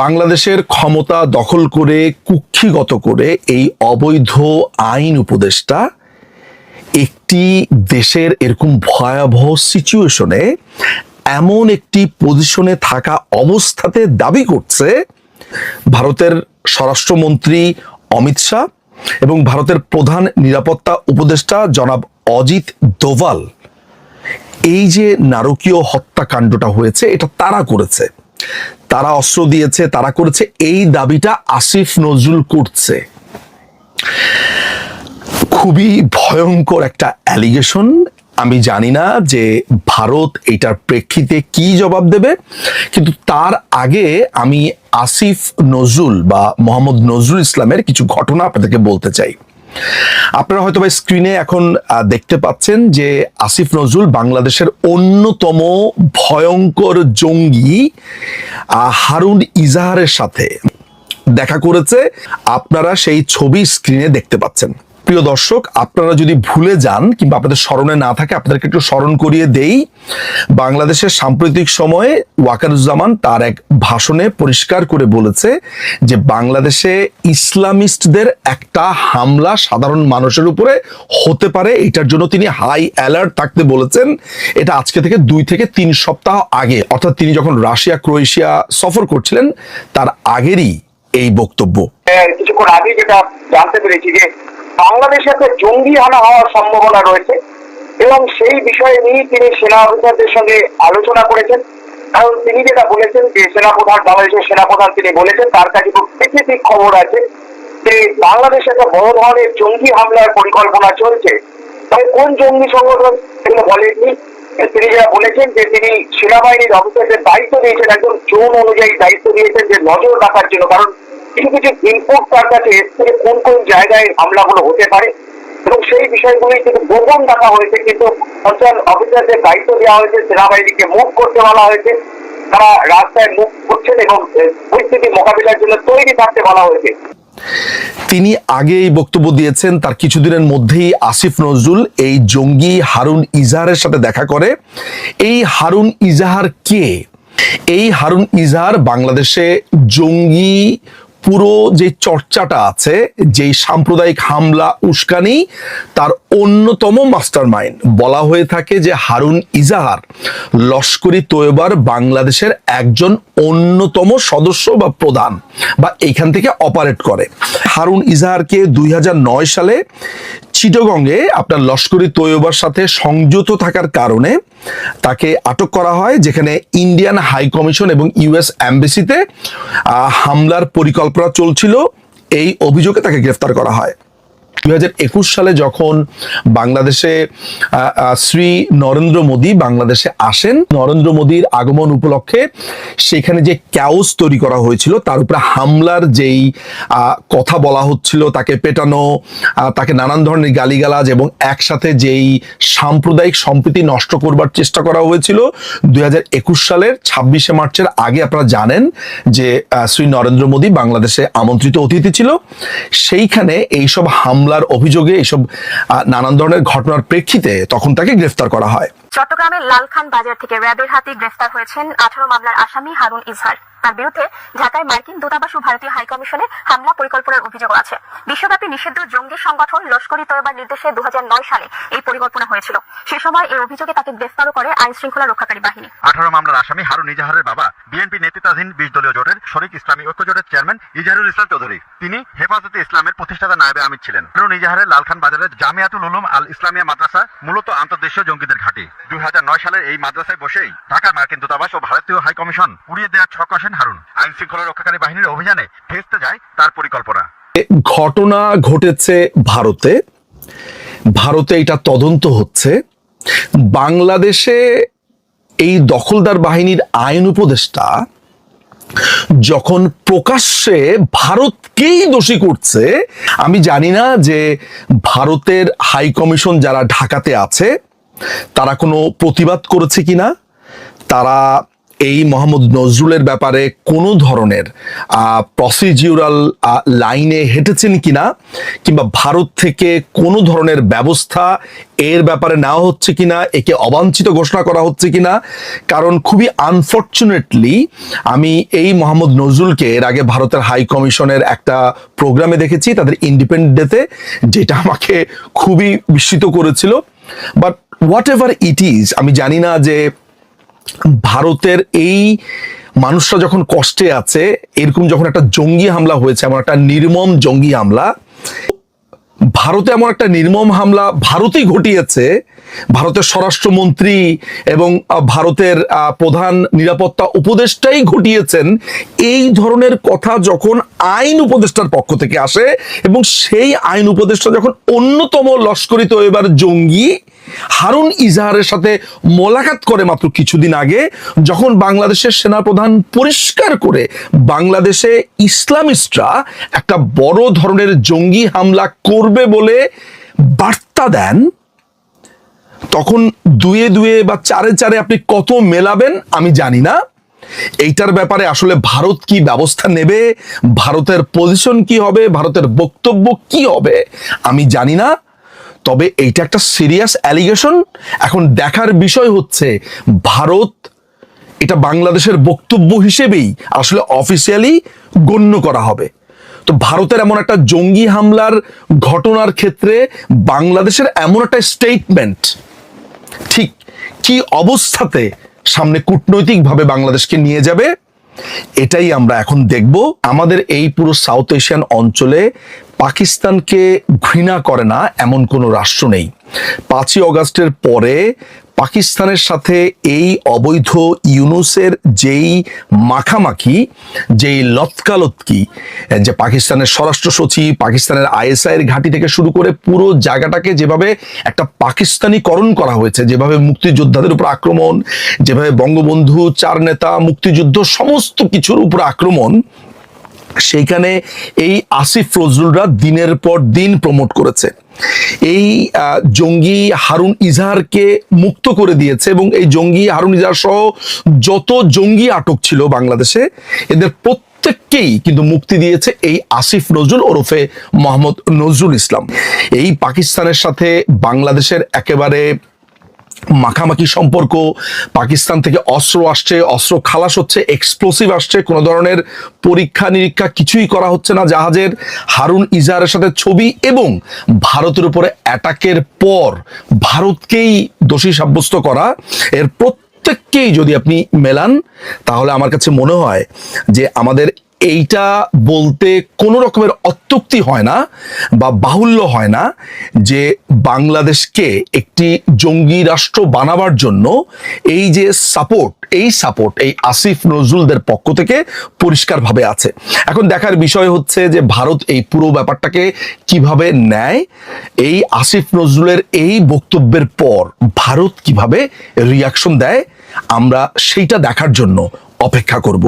বাংলাদেশের ক্ষমতা দখল করে কুক্ষিগত করে এই অবৈধ আইন উপদেষ্টা একটি দেশের এরকম ভয়াবহ সিচুয়েশনে এমন একটি পজিশনে থাকা অবস্থাতে দাবি করছে ভারতের স্বরাষ্ট্রমন্ত্রী অমিত শাহ এবং ভারতের প্রধান নিরাপত্তা উপদেষ্টা জনাব অজিত দোভাল। এই যে নারকীয় হত্যাকাণ্ডটা হয়েছে এটা তারা করেছে, তারা অস্ত্র দিয়েছে, তারা করেছে, এই দাবিটা আসিফ নজরুল করছে। খুবই ভয়ঙ্কর একটা অ্যালিগেশন। আমি জানি না যে ভারত এটার প্রেক্ষিতে কি জবাব দেবে, কিন্তু তার আগে আমি আসিফ নজরুল বা মোহাম্মদ নজরুল ইসলামের কিছু ঘটনা আপনাদেরকে বলতে চাই। আপনারা হয়তো বা স্ক্রিনে এখন দেখতে পাচ্ছেন যে আসিফ নজরুল বাংলাদেশের অন্যতম ভয়ঙ্কর জঙ্গি হারুন ইজাহারের সাথে দেখা করেছে। আপনারা সেই ছবি স্ক্রিনে দেখতে পাচ্ছেন। প্রিয় দর্শক, আপনারা যদি ভুলে যান কিংবা আপনাদের স্মরণে না থাকে, আপনাদেরকে একটু স্মরণ করিয়ে দেই। বাংলাদেশের সাম্প্রতিক সময়ে ওয়াকারুজ্জামান তার এক ভাষণে পরিষ্কার করে বলেছে যে বাংলাদেশে ইসলামিস্টদের একটা হামলা সাধারণ মানুষের উপরে হতে পারে, এটার জন্য তিনি হাই অ্যালার্ট থাকতে বলেছেন। এটা আজকে থেকে 2 থেকে 3 সপ্তাহ আগে, অর্থাৎ তিনি যখন রাশিয়া ক্রোয়েশিয়া সফর করছিলেন তার আগেরই এই বক্তব্য। কিছুক্ষণ আগে যেটা জানতে পেরেছি যে বাংলাদেশে একটা জঙ্গি হানা হওয়ার সম্ভাবনা রয়েছে এবং সেই বিষয়ে নিয়ে তিনি সেনা অফিসারদের সঙ্গে আলোচনা করেছেন। কারণ তিনি যেটা বলেছেন যে সেনাপ্রধান, বাংলাদেশের সেনাপ্রধান তিনি বলেছেন তার কাছে খুব স্পেসিফিক খবর আছে যে বাংলাদেশে একটা বড় ধরনের জঙ্গি হামলার পরিকল্পনা চলছে। তবে কোন জঙ্গি সংগঠন সেগুলো বলেননি। তিনি যেটা বলেছেন যে তিনি সেনাবাহিনীর অফিসারদের দায়িত্ব দিয়েছেন, একদম জোন অনুযায়ী দায়িত্ব দিয়েছেন যে নজর রাখার জন্য। কারণ কিছু কিছু ইনপুট তার কাছে এসছে কোন কোন জায়গায় হামলাগুলো হতে পারে এবং সেই বিষয়গুলি কিন্তু গোপন রাখা হয়েছে। কিন্তু কনসার্ন অফিসারদের দায়িত্ব দেওয়া হয়েছে, সেনাবাহিনীকে মুভ করতে বলা হয়েছে, তারা রাস্তায় মুভ করছেন এবং পরিস্থিতি মোকাবিলার জন্য তৈরি থাকতে বলা হয়েছে। তিনি আগে এই বক্তব্য দিয়েছেন, তার কিছুদিনের মধ্যেই আসিফ নজরুল এই জঙ্গি হারুন ইজাহারের সাথে দেখা করে। এই হারুন ইজাহার কে? এই হারুন ইজাহার বাংলাদেশে জঙ্গি পুরো যে চর্চাটা আছে, যেই সাম্প্রদায়িক হামলা উস্কানি, তার অন্যতম মাস্টার মাইন্ড। বলা হয়ে থাকে যে হারুন ইজাহার লস্করি তৈয়বার বাংলাদেশের একজন অন্যতম সদস্য বা প্রধান, বা এইখান থেকে অপারেট করে। হারুন ইজাহারকে 2009 সালে চিটাগংয়ে আপনার লস্করি তৈয়বার সাথে সংযুক্ত থাকার কারণে তাকে আটক করা হয়, যেখানে ইন্ডিয়ান হাই কমিশন এবং ইউএস এমবেসিতে হামলার পরিকল্পনা চলছিল। এই অভিযোগে তাকে গ্রেফতার করা হয়। 2021 সালে যখন বাংলাদেশে শ্রী নরেন্দ্র মোদী বাংলাদেশে আসেন, নরেন্দ্র মোদীর আগমন উপলক্ষে সেখানে যে ক্যাওস তৈরি করা হয়েছিল, তার উপরে হামলার যেই কথা বলা হচ্ছিল, তাকে পেটানো, তাকে নানান ধরনের গালিগালাজ এবং একসাথে যেই সাম্প্রদায়িক সম্প্রীতি নষ্ট করবার চেষ্টা করা হয়েছিল, 2021 সালের 26শে মার্চের আগে আপনারা জানেন যে শ্রী নরেন্দ্র মোদী বাংলাদেশে আমন্ত্রিত অতিথি ছিল। সেইখানে এইসব হামলার অভিযোগে, এইসব নানান ধরনের ঘটনার প্রেক্ষিতে তখন তাকে গ্রেফতার করা হয়। চট্টগ্রামের লালখান বাজার থেকে র্যাবের হাতে গ্রেফতার হয়েছেন 18 মামলার আসামি হারুন ইজহার। তার বিরুদ্ধে ঢাকায় মার্কিন দূতাবাস ও ভারতীয় হাইকমিশনে হামলা পরিকল্পনার অভিযোগ আছে। বিশ্বব্যাপী নিষিদ্ধ জঙ্গি সংগঠন লস্করি তৈয়বার নির্দেশে 2009 সালে এই পরিকল্পনা হয়েছিল। সে সময় এই অভিযোগে তাকে গ্রেফতারও করে আইন শৃঙ্খলা রক্ষাকারী বাহিনী। 18 মামলার আসামি হারুন ইজাহারের বাবা বিএনপি নেতৃত্বাধীন 20 দলীয় জোটের শরীক ইসলামী ঐক্য জোটের চেয়ারম্যান ইজাহারুল ইসলাম চৌধুরী। তিনি হেফাজতে ইসলামের প্রতিষ্ঠাতা নায়েবে আমির ছিলেন। হারুন ইজাহারের লালখান বাজারের জামিয়াতুল উলুম আল ইসলামিয়া মাদ্রাসা মূলত আন্তর্দেশীয় জঙ্গিদের ঘাঁটি। 2009 সালের এই মাদ্রাসায় বসেই ঢাকার মার্কিন দূতাবাস ও ভারতীয় হাই কমিশন উড়িয়ে দেওয়ার ছক কষেন হারুন। আইন শৃঙ্খলা রক্ষাকারী বাহিনীর অভিযানে ভেস্তে যায় তার পরিকল্পনা। ঘটনা ঘটেছে ভারতে, ভারতে এটা তদন্ত হচ্ছে। বাংলাদেশে এই দখলদার বাহিনীর আইন উপদেষ্টা যখন প্রকাশ্যে ভারতকেই দোষী করছে, আমি জানি না যে ভারতের হাই কমিশন যারা ঢাকাতে আছে তারা কোনো প্রতিবাদ করেছে কিনা, তারা এই মোহাম্মদ নজরুলের ব্যাপারে কোনো ধরনের প্রসিডিউরাল লাইনে হেঁটেছেন কিনা, কিংবা ভারত থেকে কোনো ধরনের ব্যবস্থা এর ব্যাপারে নেওয়া হচ্ছে কিনা, একে অবাঞ্ছিত ঘোষণা করা হচ্ছে কিনা। কারণ খুবই আনফর্চুনেটলি আমি এই মোহাম্মদ নজরুলকে এর আগে ভারতের হাই কমিশনের একটা প্রোগ্রামে দেখেছি, তাদের ইন্ডিপেন্ডেন্স ডেতে, যেটা আমাকে খুবই বিস্মিত করেছিল। But what ever it is, আমি জানি না যে ভারতের এই মানুষরা যখন কষ্টে আছে, এরকম যখন একটা জঙ্গি হামলা হয়েছে, এমন একটা নির্মম জঙ্গি হামলা, ভারতে এমন একটা নির্মম হামলা ভারতেই ঘটিয়েছে, ভারতের স্বরাষ্ট্রমন্ত্রী এবং ভারতের প্রধান নিরাপত্তা উপদেষ্টাই ঘটিয়েছেন, এই ধরনের কথা যখন আইন উপদেষ্টার পক্ষ থেকে আসে, এবং সেই আইন উপদেষ্টা যখন অন্যতম লস্করি তৈয়বার জঙ্গি হারুন ইজাহারের সাথে মোলাকাত করে মাত্র কিছুদিন আগে, যখন বাংলাদেশের সেনাপ্রধান পরিষ্কার করে বাংলাদেশে ইসলামিস্টরা একটা বড় ধরনের জঙ্গি হামলা করবে বলে বার্তা দেন, তখন দুয়ে দুয়ে বা চারে চারে আপনি কত মেলাবেন আমি জানি না। এইটার ব্যাপারে আসলে ভারত কি ব্যবস্থা নেবে, ভারতের পজিশন কি হবে, ভারতের বক্তব্য কি হবে আমি জানি না। তবে এইটা একটা সিরিয়াস অ্যালিগেশন। এখন দেখার বিষয় হচ্ছে ভারত এটা বাংলাদেশের বক্তব্য হিসেবেই আসলে অফিসিয়ালি গণ্য করা হবে। তো ভারতের এমন একটা জঙ্গি হামলার ঘটনার ক্ষেত্রে বাংলাদেশের এমন একটা স্টেটমেন্ট ঠিক কি অবস্থাতে সামনে কূটনৈতিকভাবে বাংলাদেশকে নিয়ে যাবে, এটাই আমরা এখন দেখব। আমাদের এই পুরো সাউথ এশিয়ান অঞ্চলে পাকিস্তানকে ঘৃণা করে না এমন কোনো রাষ্ট্র নেই। 5ই অগাস্টের পরে পাকিস্তানের সাথে এই অবৈধ ইউনুসের যেই মাখামাখি, যেই লতকালতকি, যে পাকিস্তানের স্বরাষ্ট্র সচিব, পাকিস্তানের আইএসআই এর ঘাঁটি থেকে শুরু করে পুরো জায়গাটাকে যেভাবে একটা পাকিস্তানিকরণ করা হয়েছে, যেভাবে মুক্তিযোদ্ধাদের উপর আক্রমণ, যেভাবে বঙ্গবন্ধু, 4 নেতা, মুক্তিযুদ্ধ, সমস্ত কিছুর উপর আক্রমণ, সেইখানে এই আসিফ নজরুলরা দিনের পর দিন প্রমোট করেছে। এই জঙ্গি হারুন ইজাহারকে মুক্ত করে দিয়েছে, এবং এই জঙ্গি হারুন ইজাহার সহ যত জঙ্গি আটক ছিল বাংলাদেশে, এদের প্রত্যেককেই কিন্তু মুক্তি দিয়েছে এই আসিফ নজরুল ওরফে মোহাম্মদ নজরুল ইসলাম। এই পাকিস্তানের সাথে বাংলাদেশের একেবারে মাখামাখি সম্পর্ক, পাকিস্তান থেকে অস্ত্র আসছে, অস্ত্র খালাস হচ্ছে, এক্সপ্লোসিভ আসছে, কোনো ধরনের পরীক্ষা নিরীক্ষা কিছুই করা হচ্ছে না জাহাজের। হারুন ইজাহারের সাথে ছবি এবং ভারতের উপরে অ্যাটাকের পর ভারতকেই দোষী সাব্যস্ত করা, এর প্রত্যেককেই যদি আপনি মেলান, তাহলে আমার কাছে মনে হয় যে আমাদের এইটা বলতে কোনো রকমের অত্যুক্তি হয় না বা বাহুল্য হয় না যে বাংলাদেশকে একটি জঙ্গি রাষ্ট্র বানাবার জন্য এই যে সাপোর্ট, এই আসিফ নজরুলদের পক্ষ থেকে পরিষ্কারভাবে আছে। এখন দেখার বিষয় হচ্ছে যে ভারত এই পুরো ব্যাপারটাকে কিভাবে নেয়, এই আসিফ নজরুলের এই বক্তব্যের পর ভারত কিভাবে রিয়াকশন দেয়, আমরা সেইটা দেখার জন্য অপেক্ষা করব।